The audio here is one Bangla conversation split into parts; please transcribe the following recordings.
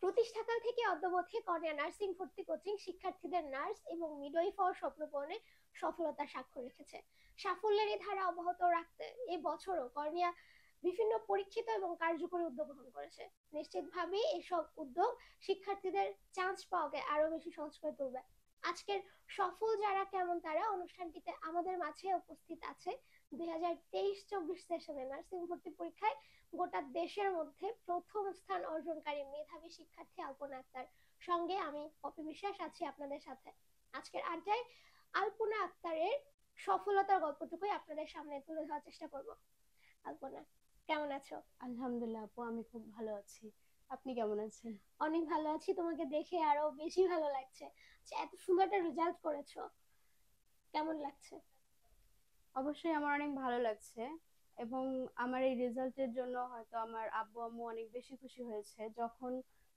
প্রতিষ্ঠাকাল থেকে অদ্যাবধি কর্নিয়া নার্সিং ভর্তি কোচিং শিক্ষার্থীদের নার্স এবং মিডওয়াইফ হওয়ার স্বপ্ন পূরণে সফলতার স্বাক্ষর রেখেছে। সাফল্যের এই ধারা অব্যাহত রাখতে এই বছরও কর্নিয়া বিভিন্ন পরীক্ষিত এবং কার্যকরী উদ্যোগ গ্রহণ করেছে। নিশ্চিতভাবে এসব উদ্যোগ শিক্ষার্থীদের চান্স পাওয়াকে আরো বেশি সহজ করে তুলবে। আজকের সফল যারা কেমন তারা অনুষ্ঠানটিতে আমাদের মাঝে উপস্থিত আছে 2023-24 সেশনে নার্সিং ভর্তি পরীক্ষায় গোটা দেশের মধ্যে প্রথম স্থান অর্জনকারী মেধাবী শিক্ষার্থী আলপনা আক্তার। সঙ্গে আমি পপি বিশ্বাস আছি আপনাদের সাথে। আজকের আড্ডায় আলপনা আক্তারের সফলতার গল্পটুকুই আপনাদের সামনে তুলে ধরার চেষ্টা করব। আলপনা, কেমন আছো? আলহামদুলিল্লাহ আপু, আমি খুব ভালো আছি। আপনি কেমন আছেন? অনেক ভালো আছি, তোমাকে দেখে আরো বেশি ভালো লাগছে। এত সুন্দর একটা রেজাল্ট করেছো, কেমন লাগছে? অবশ্যই আমার অনেক ভালো লাগছে, এবং আমার এই রেজাল্টের জন্য হয়তো আমার আব্বু আম্মু অনেক বেশি খুশি হয়েছে। যখন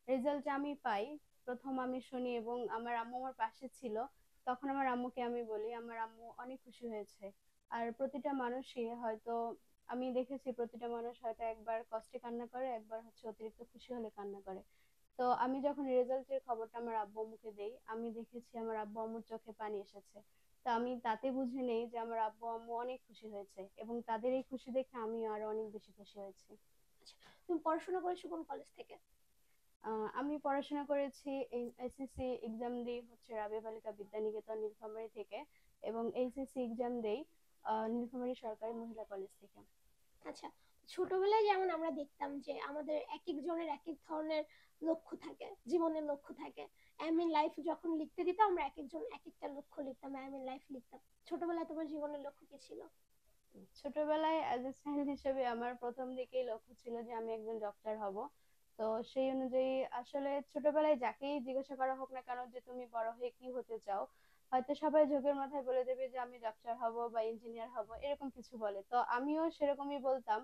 রেজাল্ট আমি পাই, প্রথম আমি শুনি এবং আমার আম্মু আমার পাশে ছিল, তখন আমার আম্মুকে আমি বলি, আমার আম্মু অনেক খুশি হয়েছে। আর প্রতিটা মানুষই হয়তো, আমি দেখেছি প্রতিটা মানুষ হয়তো একবার কষ্টে কান্না করে, একবার হচ্ছে অতিরিক্ত খুশি হলে কান্না করে। তো আমি যখন রেজাল্টের খবরটা আমার আব্বু আম্মুকে দেই, আমি দেখেছি আমার আব্বু আম্মুর চোখে পানি এসেছে। তা আমি তাতে বুঝে নেই যে আমার আব্বু আম্মু অনেক খুশি হয়েছে, এবং তাদের এই খুশি দেখে আমি আরো অনেক বেশি খুশি হয়েছি। আচ্ছা, তুমি পড়াশোনা করেছো কোন কলেজ থেকে? আমি পড়াশোনা করেছি এসএসসি এক্সাম দিই হচ্ছে রাবিয়া বালিকা বিদ্যানিকেতন নীলফামারী থেকে, এবং এইচএসসি এক্সাম দেই নীলফামারী সরকারি মহিলা কলেজ থেকে। আচ্ছা, ছোটবেলায় যেমন আমরা দেখতাম যে আমাদের এক একজনের এক এক ধরনের লক্ষ্য থাকে, জীবনের লক্ষ্য থাকে। এম ইন লাইফ যখন লিখতে দিতাম আমরা এক একজন এক একটা লক্ষ্য লিখতাম, এম ইন লাইফ লিখতাম। ছোটবেলায় তোমার জীবনের লক্ষ্য কি ছিল? ছোটবেলায় অ্যাজ এ চাইল্ড হিসেবে আমার প্রথম দিকেই লক্ষ্য ছিল যে আমি একজন ডক্টর হব। তো সেই অনুযায়ী আসলে ছোটবেলায় যাকেই জিজ্ঞাসা করা হোক না কেন যে তুমি বড় হয়ে কি হতে চাও, হয়তো সবাই ঝোঁকের মাথায় বলে দেবে যে আমি ডক্টর হব বা ইঞ্জিনিয়ার হব, এরকম কিছু বলে। তো আমিও সেরকমই বলতাম।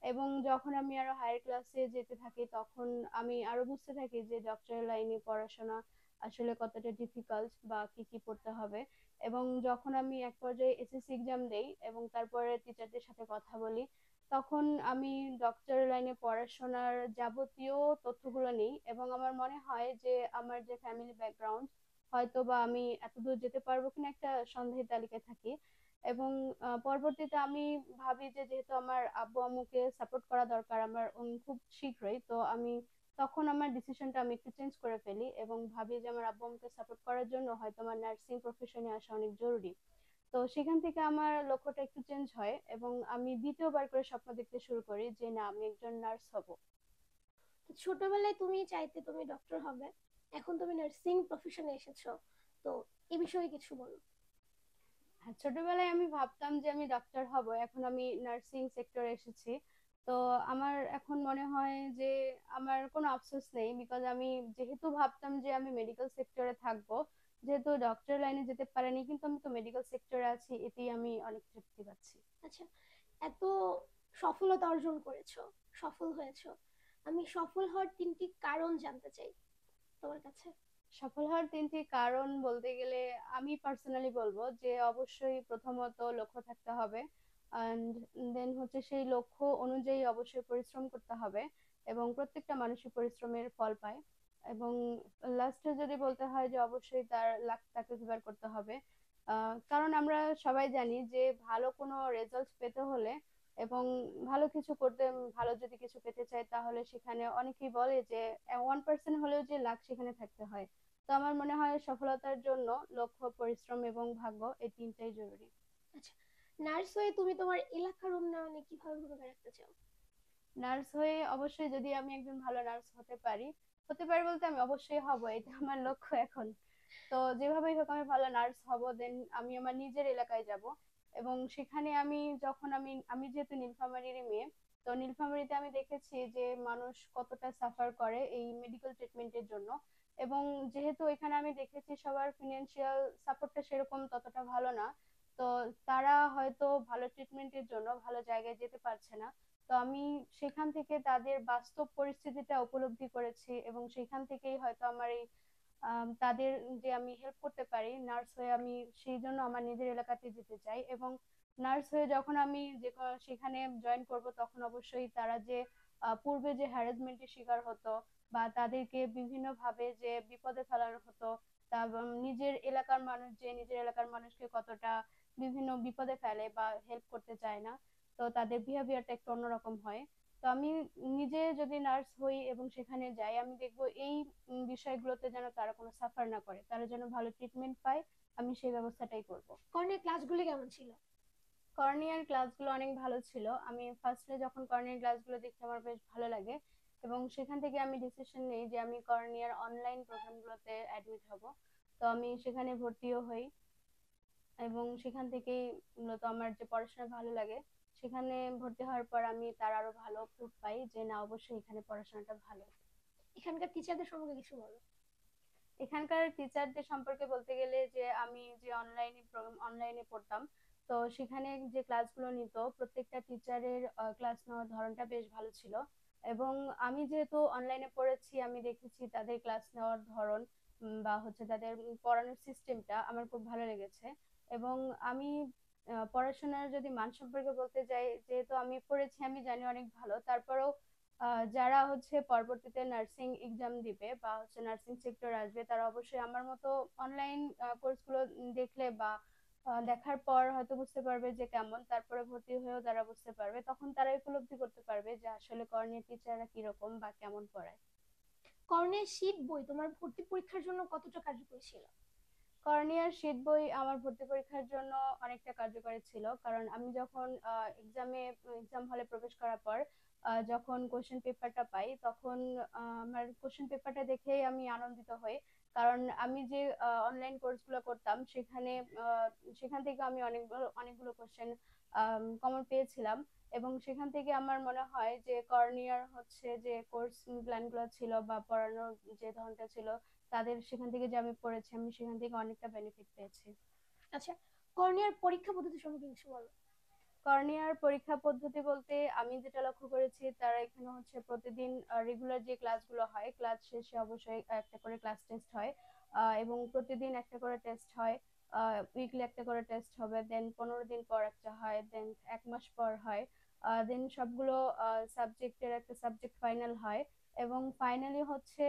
এবং যখন আমি আরো হায়ার ক্লাসে যেতে থাকি, তখন আমি আরো বুঝতে থাকি যে ডক্টরের লাইনে পড়াশোনা আসলে কতটা ডিফিকাল্ট বা কি কি পড়তে হবে। এবং যখন আমি এক পর্যায়ে এসএসসি এক্সাম দেই এবং তারপরে টিচারদের সাথে কথা বলি, তখন আমি ডক্টর লাইনে পড়াশোনার যাবতীয় তথ্যগুলো নিই, এবং আমার মনে হয় যে আমার যে ফ্যামিলি ব্যাকগ্রাউন্ড, হয়তো বা আমি এতদূর যেতে পারবো কিনা একটা সন্দেহের তালিকায় থাকি। এবং পরবর্তীতে আমি ভাবি যে যেহেতু আমার আব্বু আম্মুকে সাপোর্ট করা দরকার আমার খুব শীঘ্রই, তো আমি তখন আমার ডিসিশনটা আমি একটু চেঞ্জ করে ফেলি এবং ভাবি যে আমার আব্বু আম্মুকে সাপোর্ট করার জন্য হয়তো আমার নার্সিং প্রফেশনে আসা অনেক জরুরি। তো সেখান থেকে আমার লক্ষ্যটা একটু চেঞ্জ হয়, এবং আমি দ্বিতীয়বার করে স্বপ্ন দেখতে শুরু করি যে না, আমি একজন নার্স হব। তো ছোটবেলায় তুমি চাইতে তুমি ডক্টর হবে, এখন তুমি নার্সিং প্রফেশনে এসেছো, তো এই বিষয়ে কিছু বলো। হ্যাঁ, ছোটবেলায় আমি ভাবতাম যে আমি ডক্টর হব, এখন আমি নার্সিং সেক্টরে এসেছি। তো আমার এখন মনে হয় যে আমার কোনো আফসোস নেই, বিকজ আমি যেহেতু ভাবতাম যে আমি মেডিকেল সেক্টরে থাকবো, যেহেতু ডক্টর লাইনে যেতে পারিনি কিন্তু আমি তো মেডিকেল সেক্টরে আছি, এতেই আমি অনেক তৃপ্তি পাচ্ছি। আচ্ছা, এত সফলতা অর্জন করেছো, সফল হয়েছো, আমি সফল হওয়ার 3টি কারণ জানতে চাই তোমার কাছে। সফল হওয়ার 3টি কারণ বলতে গেলে আমি পার্সোনালি বলবো যে অবশ্যই প্রথমত লক্ষ্য থাকতে হবে, এন্ড দেন হচ্ছে সেই লক্ষ্য অনুযায়ী অবশ্যই পরিশ্রম করতে হবে, এবং প্রত্যেকটা মানুষই পরিশ্রমের ফল পায়। এবং লাস্টে যদি বলতে হয় যে অবশ্যই তার লাক তাকে জোগাড় করতে হবে। কারণ আমরা সবাই জানি যে ভালো কোনো রেজাল্ট পেতে হলে এবং ভালো কিছু করতে, ভালো যদি কিছু পেতে চাই, তাহলে সেখানে অনেকেই বলে যে 1% হলেও যে লাক সেখানে থাকতে হয়। তো আমার মনে হয় সফলতার জন্য লক্ষ্য, পরিশ্রম এবং ভাগ্য, এই তিনটাই জরুরি। আচ্ছা, নার্স হয়ে তুমি তোমার এলাকার উন্নয়নে কিভাবে ভূমিকা রাখতে চাও? নার্স হয়ে অবশ্যই যদি আমি একজন ভালো নার্স হতে পারি, হতে পারি বলতে আমি অবশ্যই হব, এটা আমার লক্ষ্য এখন। তো যেভাবেই হোক আমি ভালো নার্স হব, দেন আমি আমার নিজের এলাকায় যাব, এবং সেখানে আমি যখন আমি আমি যেহেতু নীলফামারীর মেয়ে, তো নীলফামারীতে আমি দেখেছি যে মানুষ কতটা সাফার করে এই মেডিকেল ট্রিটমেন্টের জন্য। এবং যেহেতু এখানে আমি দেখেছি সবার ফিনান্সিয়াল সাপোর্টটা সেরকম ততটা ভালো না, তো তারা হয়তো ভালো ট্রিটমেন্টের জন্য ভালো জায়গায় যেতে পারছে না। তো আমি সেখান থেকে তাদের বাস্তব পরিস্থিতিটা উপলব্ধি করেছি, এবং সেখান থেকেই হয়তো আমার এই তাদের যে আমি হেল্প করতে পারি নার্স হয়ে, আমি সেই জন্য আমার নিজের এলাকাতে যেতে চাই। এবং নার্স হয়ে যখন আমি সেখানে জয়েন করব, তখন অবশ্যই তারা যে পূর্বে যে হ্যারাসমেন্টের শিকার হতো বা তাদেরকে বিভিন্নভাবে যে বিপদে ফেলানো হতো, তা নিজের এলাকার মানুষ যে নিজের এলাকার মানুষকে কতটা বিভিন্ন বিপদে ফেলে বা হেল্প করতে চায় না, তো তাদের বিহেভিয়ারটা একটু অন্যরকম হয়। তো আমি নিজে যদি নার্স হই এবং সেখানে যাই, আমি দেখবো এই বিষয়গুলোতে যেন তারা কোনো সাফার না করে, তারা যেন ভালো ট্রিটমেন্ট পায়, আমি সেই ব্যবস্থাটাই করব। কর্নিয়ার ক্লাসগুলি কেমন ছিল? কর্নিয়ার ক্লাসগুলো অনেক ভালো ছিল। আমি ফার্স্টে যখন কর্নিয়ার ক্লাসগুলো দেখতে আমার বেশ ভালো লাগে, এবং সেখান থেকে আমি ডিসিশন নিই যে আমি কর্নিয়ার অনলাইন প্রোগ্রামগুলোতে অ্যাডমিট হব। তো আমি সেখানে ভর্তিও হই, এবং সেখান থেকেই মূলত আমার যে পড়াশোনা ভালো লাগে, সেখানে ভর্তি হওয়ার পর আমি তার আরো ভালো প্রুফ পাই যে না, অবশ্যই এখানে পড়াশোনাটা ভালো। এখানকার টিচারদের সম্পর্কে কিছু বলো। এখানকার টিচারদের সম্পর্কে বলতে গেলে, যে আমি যে অনলাইনে পড়তাম, তো সেখানে যে ক্লাসগুলো নিত প্রত্যেকটা টিচারের ক্লাস নেওয়ার ধরনটা বেশ ভালো ছিল। এবং আমি যেহেতু অনলাইনে পড়েছি, আমি দেখেছি তাদের ক্লাস নেওয়ার ধরন বা হচ্ছে তাদের পড়ানোর সিস্টেমটা আমার খুব ভালো লেগেছে। এবং আমি পড়াশোনার যদি মান সম্পর্কে বলতে যাই, যেহেতু আমি পড়েছি আমি জানি অনেক ভালো, তারপরেও যারা হচ্ছে পরবর্তীতে নার্সিং এক্সাম দিবে বা হচ্ছে নার্সিং সেক্টর আসবে, তারা অবশ্যই আমার মতো অনলাইন কোর্সগুলো দেখলে বা দেখার পর হয়তো বুঝতে পারবে যে কেমন, তারপরে ভর্তি হয়েও তারা বুঝতে পারবে, তখন তারা উপলব্ধি করতে পারবে যে আসলে কর্নিয়া টিচাররা কিরকম বা কেমন পড়ায়। কর্নিয়ার শীট বই তোমার ভর্তি পরীক্ষার জন্য কতটা কার্যকরী ছিল? কর্নিয়ার শীট বই আমার ভর্তি পরীক্ষার জন্য অনেকটা কার্যকরী ছিল, কারণ আমি যখন এক্সাম হলে প্রবেশ করার পর যখন কোশ্চেন পেপারটা পাই, তখন আমার কোশ্চেন পেপারটা দেখেই আমি আনন্দিত হই। কারণ আমি যে অনলাইন কোর্সগুলো করতাম, সেখান থেকে আমি অনেকগুলো অনেকগুলো কোশ্চেন কমন পেয়েছিলাম। এবং সেখান থেকে আমার মনে হয় যে কর্নিয়ার হচ্ছে যে কোর্স প্ল্যানগুলো ছিল বা পড়ানোর যে ধরনটা ছিল, তাদের সেখান থেকে যে আমি পড়েছি, আমি সেখান থেকে অনেকটা বেনিফিট পেয়েছি। আচ্ছা, কর্নিয়ার পরীক্ষা পদ্ধতি সম্পর্কে কিছু বলো। কর্নিয়ার পরীক্ষা পদ্ধতি বলতে আমি যেটা লক্ষ্য করেছি, তারা এখানে হচ্ছে প্রতিদিন রেগুলার যে ক্লাসগুলো হয়, ক্লাস শেষে অবশ্যই একটা করে ক্লাস টেস্ট হয়, এবং প্রতিদিন একটা করে টেস্ট হয়। উইকলি একটা করে টেস্ট হবে, দেন 15 দিন পর একটা হয়, দেন 1 মাস পর হয়, দেন সবগুলো সাবজেক্টের একটা সাবজেক্ট ফাইনাল হয়। এবং ফাইনালি হচ্ছে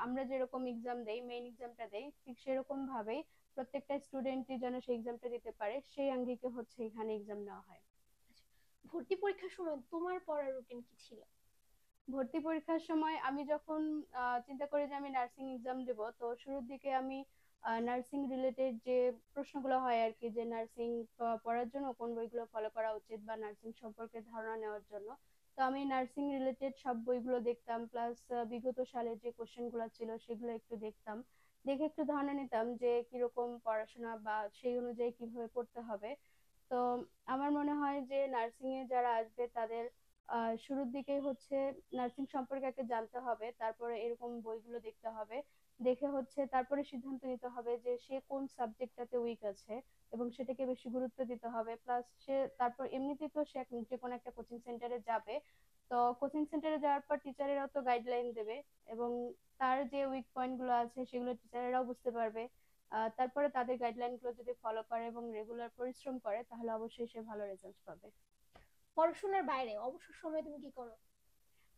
আমরা যেরকম এক্সাম দেই, মেইন এক্সামটা দেই, ঠিক সেরকম ভাবেই প্রত্যেকটা স্টুডেন্টই যেন সেই এক্সামটা দিতে পারে, সেই আঙ্গিকে হচ্ছে এখানে এক্সাম নেওয়া হয়। ভর্তি পরীক্ষার সময় তোমার পড়ার রুটিন কি ছিল? ভর্তি পরীক্ষার সময় আমি যখন চিন্তা করি যে আমি নার্সিং এক্সাম দেব, তো শুরুর দিকে আমি নার্সিং রিলেটেড যে প্রশ্নগুলো হয় আর কি, যে নার্সিং পড়ার জন্য কোন বইগুলো ফলো করা উচিত বা নার্সিং সম্পর্কে ধারণা নেওয়ার জন্য, তো আমি নার্সিং রিলেটেড সব বইগুলো দেখতাম, প্লাস বিগত সালে যে কোশ্চেন গুলো ছিল সেগুলো একটু দেখতাম, দেখে একটু ধারণা নিতাম যে কিরকম পড়াশোনা বা সেই অনুযায়ী কিভাবে পড়তে হবে। তো আমার মনে হয় যে নার্সিং এ যারা আসবে তাদের শুরুর দিকেই হচ্ছে নার্সিং সম্পর্কে একটা জানতে হবে, তারপরে এরকম বইগুলো দেখতে হবে, দেখে হচ্ছে তারপরে সিদ্ধান্ত নিতে হবে যে সে কোন সাবজেক্টটাতে উইক আছে এবং সেটাকে বেশি গুরুত্ব দিতে হবে। প্লাস সে তারপর এমনিতেই তো সে যে কোনো একটা কোচিং সেন্টারে যাবে, তো কোচিং সেন্টারে যাওয়ার পর টিচারেরাও তো গাইডলাইন দেবে, এবং তার যে উইক পয়েন্ট গুলো আছে সেগুলো টিচারেরাও বুঝতে পারবে। তারপরে তাদের গাইডলাইন গুলো যদি ফলো করে এবং রেগুলার পরিশ্রম করে, তাহলে অবশ্যই সে ভালো রেজাল্ট পাবে। পড়াশোনার বাইরে অবসর সময় তুমি কি করো?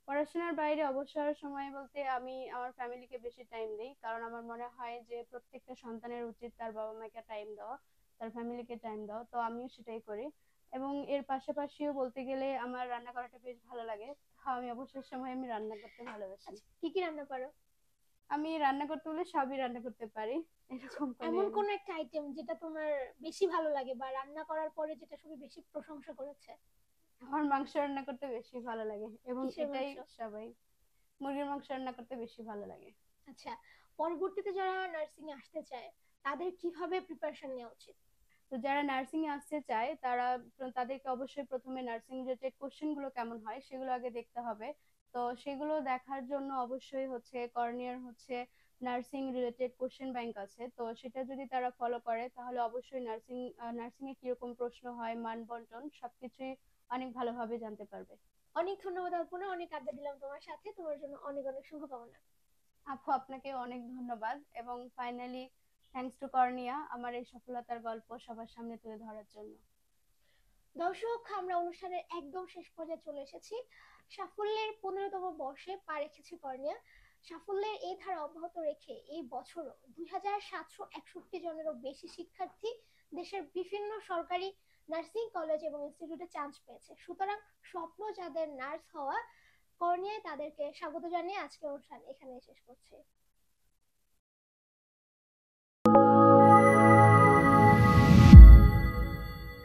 পড়াশোনার বাইরে অবসর সময় বলতে আমি আমার ফ্যামিলিকে বেশি টাইম দিই, কারণ আমার মনে হয় যে প্রত্যেকটা সন্তানের উচিত তার বাবা মাকে টাইম দেওয়া, তার ফ্যামিলিকে টাইম দেওয়া, তো আমিও সেটাই করি। এবং এর পাশাপাশিও বলতে গেলে আমার রান্না করাটা বেশ ভালো লাগে, তো আমি অবসর সময় আমি রান্না করতে ভালোবাসি। আচ্ছা, কি কি রান্না পারো? আমি রান্না করতে বলে সবই রান্না করতে পারি, এরকম কোনো এমন ইয়ে কোন নেই। একটা আইটেম যেটা তোমার বেশি ভালো লাগে বা রান্না করার পরে যেটা সবাই বেশি প্রশংসা করেছে? আমার মাংস রান্না করতে বেশি ভালো লাগে, এবং কিসের এটাই মাংস? সবাই, মুরগির মাংস রান্না করতে বেশি ভালো লাগে। আচ্ছা, পরবর্তীতে যারা নার্সিং এ আসতে চায় তাদের কিভাবে প্রিপারেশন নেওয়া উচিত? তো যারা নার্সিং এ আসতে চায় তারা তাদেরকে অবশ্যই প্রথমে নার্সিং রিলেটেড কোশ্চেন গুলো কেমন হয় সেগুলো আগে দেখতে হবে। তো সেগুলো দেখার জন্য অবশ্যই হচ্ছে কর্নিয়ার হচ্ছে নার্সিং রিলেটেড কোশ্চেন ব্যাংক আছে, তো সেটা যদি তারা ফলো করে তাহলে অবশ্যই নার্সিং এ কিরকম প্রশ্ন হয়, মান বন্টন সবকিছুই অনেক ভালোভাবে জানতে পারবে। অনেক ধন্যবাদ অর্পণা, অনেক আড্ডা দিলাম তোমার সাথে, তোমার জন্য অনেক অনেক শুভকামনা। আপু, আপনাকে অনেক ধন্যবাদ, এবং ফাইনালি থ্যাঙ্কস টু কর্নিয়া আমার এই সফলতার গল্প সবার সামনে তুলে ধরার জন্য। দর্শক, আমরা অনুষ্ঠানের একদম শেষ পর্যায়ে চলে এসেছি। সাফল্যের 15তম বর্ষে পা রেখেছে কর্নিয়া। সাফল্যের এই ধারা অব্যাহত রেখে এই বছরও 2761 জনেরও বেশি শিক্ষার্থী দেশের বিভিন্ন সরকারি নার্সিং কলেজ এবং ইনস্টিটিউটে চান্স পেয়েছে। সুতরাং স্বপ্ন যাদের নার্স হওয়া, কর্নিয়ায় তাদেরকে স্বাগত জানিয়ে আজকের অনুষ্ঠান এখানে শেষ করছি।